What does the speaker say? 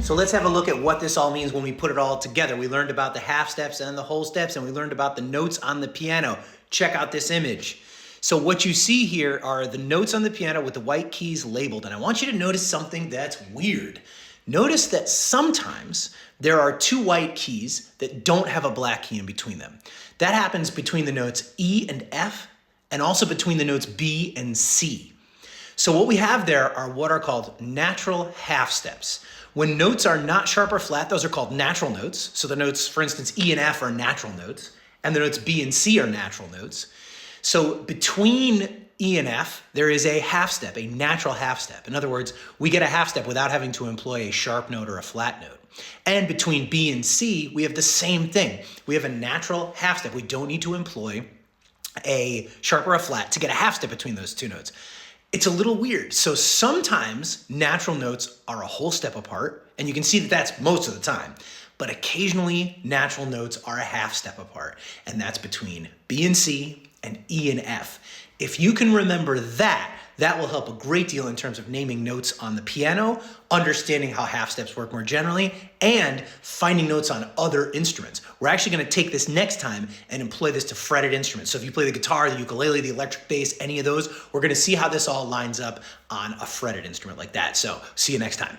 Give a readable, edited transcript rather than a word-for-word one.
So let's have a look at what this all means when we put it all together. We learned about the half steps and the whole steps, and we learned about the notes on the piano. Check out this image. So what you see here are the notes on the piano with the white keys labeled. And I want you to notice something that's weird. Notice that sometimes there are two white keys that don't have a black key in between them. That happens between the notes E and F, and also between the notes B and C. So what we have there are what are called natural half steps. When notes are not sharp or flat, those are called natural notes. So the notes, for instance, E and F are natural notes, and the notes B and C are natural notes. So between E and F, there is a half step, a natural half step. In other words, we get a half step without having to employ a sharp note or a flat note. And between B and C, we have the same thing. We have a natural half step. We don't need to employ a sharp or a flat to get a half step between those two notes. It's a little weird. So sometimes natural notes are a whole step apart, and you can see that that's most of the time. But occasionally natural notes are a half step apart, and that's between B and C and E and F. If you can remember that, that will help a great deal in terms of naming notes on the piano, understanding how half steps work more generally, and finding notes on other instruments. We're actually going to take this next time and employ this to fretted instruments. So if you play the guitar, the ukulele, the electric bass, any of those, we're going to see how this all lines up on a fretted instrument like that. So see you next time.